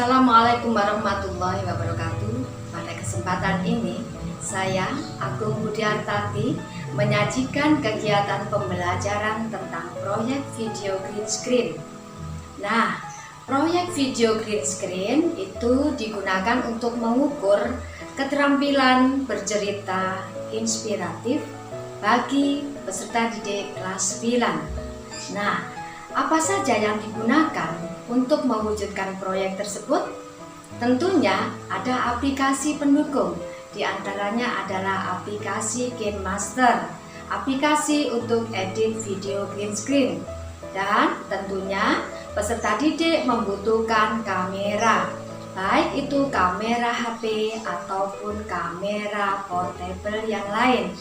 Assalamualaikum warahmatullahi wabarakatuh. Pada kesempatan ini, saya Agung Budiartati menyajikan kegiatan pembelajaran tentang proyek video green screen. Nah, proyek video green screen itu digunakan untuk mengukur keterampilan bercerita inspiratif bagi peserta didik kelas 9. Nah, apa saja yang digunakan untuk mewujudkan proyek tersebut? Tentunya ada aplikasi pendukung, diantaranya adalah aplikasi KineMaster, aplikasi untuk edit video green screen, dan tentunya peserta didik membutuhkan kamera, baik itu kamera HP ataupun kamera portable yang lain.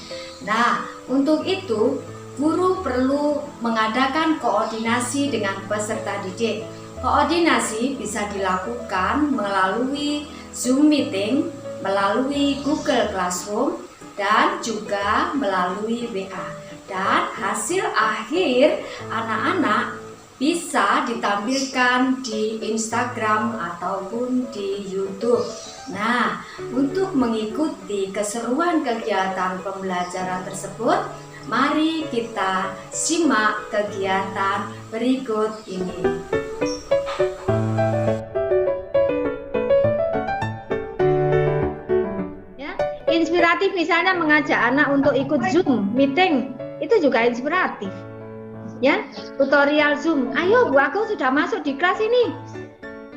Nah, untuk itu guru perlu mengadakan koordinasi dengan peserta didik. Koordinasi bisa dilakukan melalui Zoom meeting, melalui Google Classroom, dan juga melalui WA. Dan hasil akhir anak-anak bisa ditampilkan di Instagram ataupun di YouTube. Nah, untuk mengikuti keseruan kegiatan pembelajaran tersebut, mari kita simak kegiatan berikut ini. Ya, inspiratif misalnya mengajak anak untuk ikut Zoom meeting, itu juga inspiratif. Ya, tutorial Zoom. Ayo Bu, aku sudah masuk di kelas ini.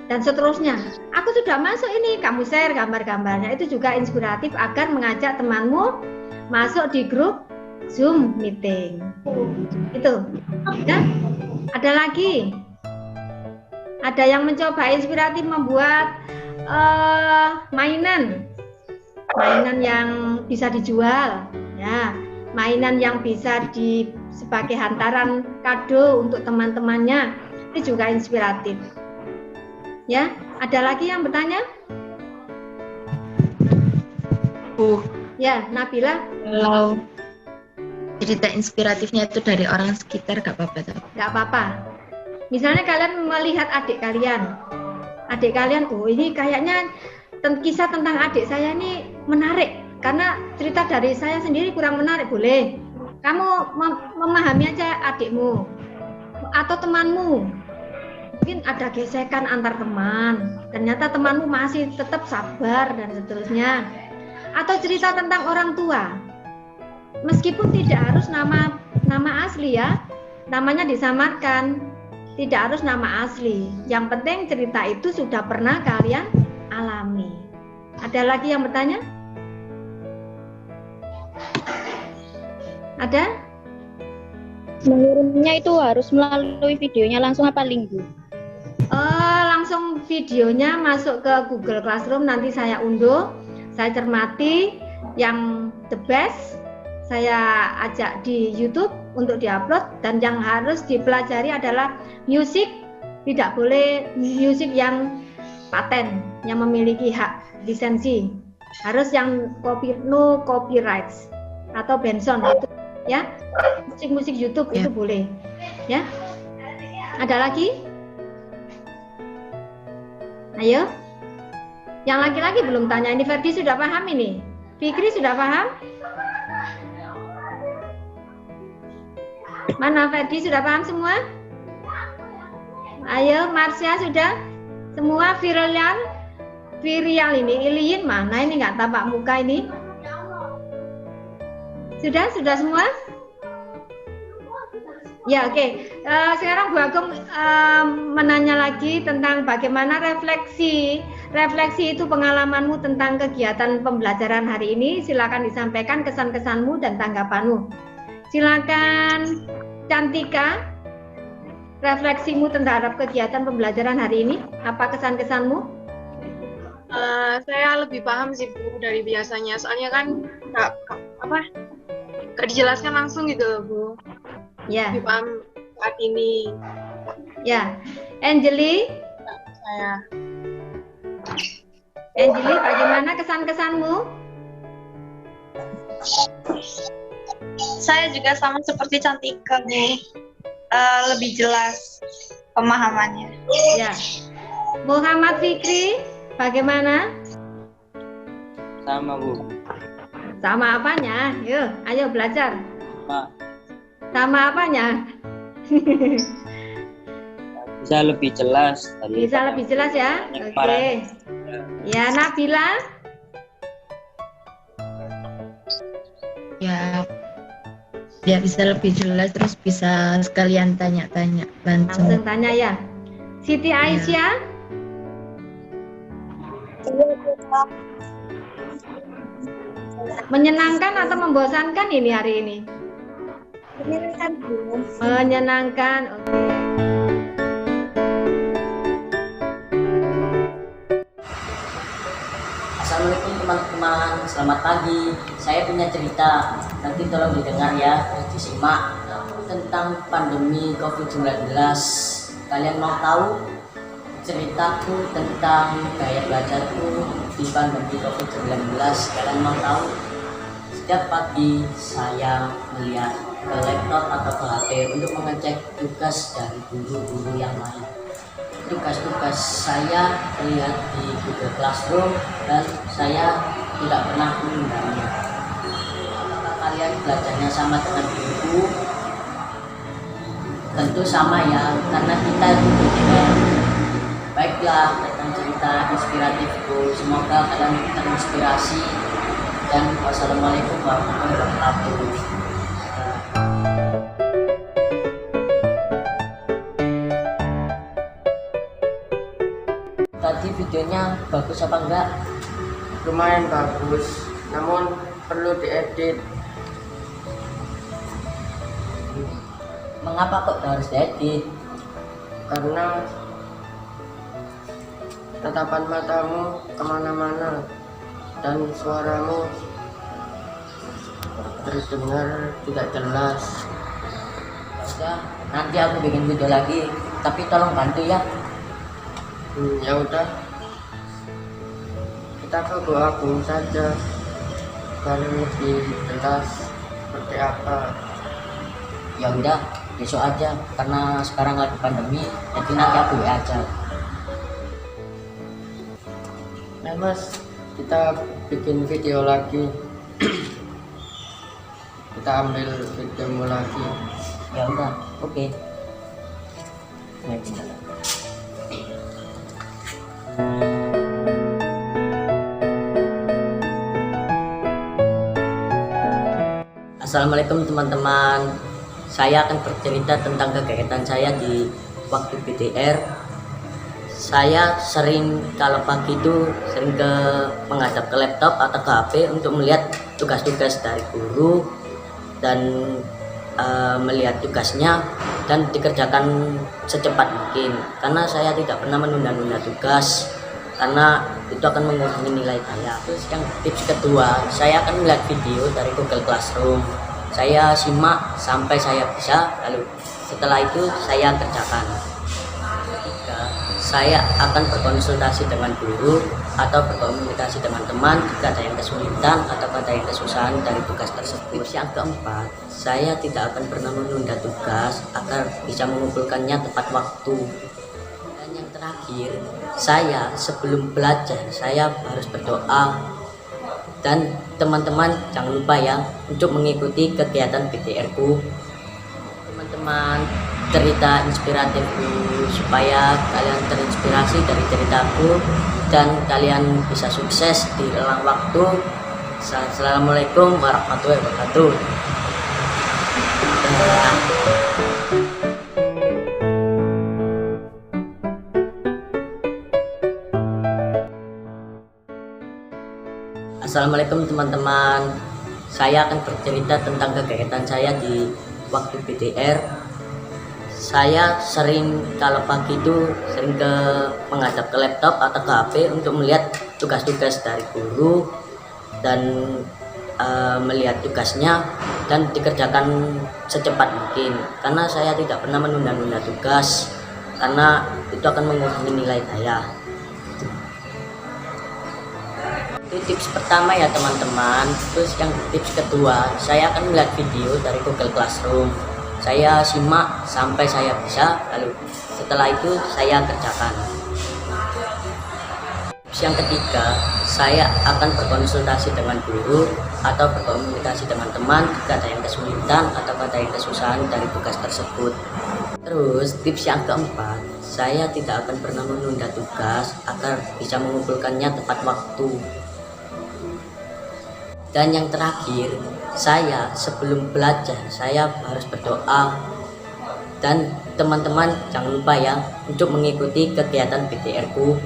Dan seterusnya. Aku sudah masuk ini, kamu share gambar-gambarnya. Itu juga inspiratif agar mengajak temanmu masuk di grup Zoom meeting. Itu. Ya. Ada lagi. Ada yang mencoba inspiratif membuat mainan yang bisa dijual. Ya, mainan yang bisa sebagai hantaran kado untuk teman-temannya. Itu juga inspiratif. Ya, ada lagi yang bertanya? Bu. Ya, Nabila. Kalau cerita inspiratifnya itu dari orang sekitar gak apa-apa? Gak apa-apa. Misalnya kalian melihat adik kalian, oh ini kayaknya kisah tentang adik saya ini menarik, karena cerita dari saya sendiri kurang menarik, boleh. Kamu memahami aja adikmu atau temanmu. Mungkin ada gesekan antar teman, ternyata temanmu masih tetap sabar dan seterusnya. Atau cerita tentang orang tua. Meskipun tidak harus nama asli ya, namanya disamarkan, tidak harus nama asli. Yang penting cerita itu sudah pernah kalian alami. Ada lagi yang bertanya? Ada? Mengirimnya itu harus melalui videonya langsung apa link, Bu? Langsung videonya masuk ke Google Classroom, nanti saya unduh, saya cermati yang the best, saya ajak di YouTube untuk diupload, dan yang harus dipelajari adalah musik, tidak boleh musik yang paten, yang memiliki hak lisensi, harus yang no copyright atau benson itu ya, musik YouTube itu boleh ya. Ada lagi? Ayo, yang laki-laki belum tanya. Ini Ferdi sudah paham ini, Fikri sudah paham? Mana Ferdi sudah paham semua? Ayo, Marsha sudah? Semua? Virial ini, Iliin mana ini nggak tampak muka ini? Sudah semua? Ya, oke. Sekarang Bu Agung menanya lagi tentang bagaimana refleksi itu pengalamanmu tentang kegiatan pembelajaran hari ini. Silakan disampaikan kesan-kesanmu dan tanggapanmu. Silakan Cantika, refleksimu terhadap kegiatan pembelajaran hari ini. Apa kesan-kesanmu? Saya lebih paham sih Bu dari biasanya. Soalnya kan nggak dijelaskan langsung gitu loh Bu. Ya. Lebih paham saat ini. Ya, Angeli. Angeli, bagaimana kesan-kesanmu? Saya juga sama seperti Cantika, Bu. Lebih jelas pemahamannya. Ya. Muhammad Fikri, bagaimana? Sama Bu. Sama apanya? Yuk, ayo belajar. Pak, Sama apanya? bisa lebih jelas dari Bisa lebih jelas ya? yang Oke. kemarin. Ya, Nabila. Ya, biar bisa lebih jelas, terus bisa sekalian tanya-tanya langsung. Langsung tanya ya. Siti Aisyah. Menyenangkan atau membosankan ini hari ini? Menyenangkan Bu. Menyenangkan. Oke. Assalamualaikum teman-teman, selamat pagi. Saya punya cerita, nanti tolong didengar ya, terus disimak tentang pandemi COVID-19. Kalian mau tahu ceritaku tentang gaya belajarku di pandemi COVID-19? Kalian mau tahu? Setiap pagi saya melihat ke laptop atau ke HP untuk mengecek tugas dari guru-guru yang lain. Tugas-tugas saya lihat di Google Classroom dan saya tidak pernah menundanya. Apakah kalian belajarnya sama dengan diriku? Tentu sama ya, karena kita itu berbeda. Baiklah, tentang cerita inspiratifku, semoga kalian terinspirasi dan wassalamualaikum warahmatullahi wabarakatuh. Tadi videonya bagus apa enggak? Lumayan bagus, namun perlu diedit. Mengapa kok harus diedit? Karena tatapan matamu kemana-mana dan suaramu terdengar tidak jelas. Ya, nanti aku bikin video lagi, tapi tolong bantu ya. Ya udah, kita ke doaku saja biar lebih jelas seperti apa. Ya udah, besok aja karena sekarang lagi pandemi, jadi nanti aku WA aja. Nah Mas, kita bikin video lagi. Kita ambil videomu lagi. Ya udah, oke. Nah, Assalamualaikum teman-teman. Saya akan bercerita tentang kegiatan saya di waktu PTR. Saya sering kalau pagi itu sering menghadap ke laptop atau ke HP untuk melihat tugas-tugas dari guru dan melihat tugasnya dan dikerjakan secepat mungkin, karena saya tidak pernah menunda-nunda tugas karena itu akan mengurangi nilai saya. Terus yang tips kedua, saya akan melihat video dari Google Classroom. Saya simak sampai saya bisa, lalu setelah itu saya kerjakan. Ketiga, saya akan berkonsultasi dengan guru atau berkomunikasi dengan teman jika ada yang kesulitan atau ada yang kesusahan dari tugas tersebut. Yang keempat, saya tidak akan pernah menunda tugas agar bisa mengumpulkannya tepat waktu. Dan yang terakhir, saya sebelum belajar saya harus berdoa. Dan teman-teman jangan lupa ya untuk mengikuti kegiatan PTR-ku. Teman-teman, cerita inspiratifku supaya kalian terinspirasi dari ceritaku dan kalian bisa sukses di elang waktu. Assalamualaikum warahmatullahi wabarakatuh. Assalamualaikum teman-teman. Saya akan bercerita tentang kegiatan saya di waktu PTR. Saya sering kalau pagi itu sering menghadap ke laptop atau ke HP untuk melihat tugas-tugas dari guru dan melihat tugasnya dan dikerjakan secepat mungkin, karena saya tidak pernah menunda-nunda tugas karena itu akan mengurangi nilai saya. Itu tips pertama ya teman-teman. Terus yang tips kedua, saya akan melihat video dari Google Classroom. Saya simak sampai saya bisa, lalu setelah itu saya kerjakan. Yang ketiga, saya akan berkonsultasi dengan guru atau berkomunikasi dengan teman jika ada yang kesulitan atau ada yang kesusahan dari tugas tersebut. Terus tips yang keempat, saya tidak akan pernah menunda tugas agar bisa mengumpulkannya tepat waktu. Dan yang terakhir, saya sebelum belajar saya harus berdoa. Dan teman-teman jangan lupa ya untuk mengikuti kegiatan PTR-ku.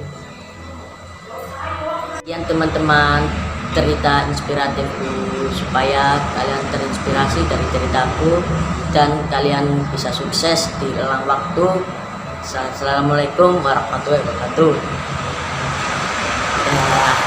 Sekian teman-teman cerita inspiratifku, supaya kalian terinspirasi dari ceritaku dan kalian bisa sukses di elang waktu. Assalamualaikum warahmatullahi wabarakatuh. Dah.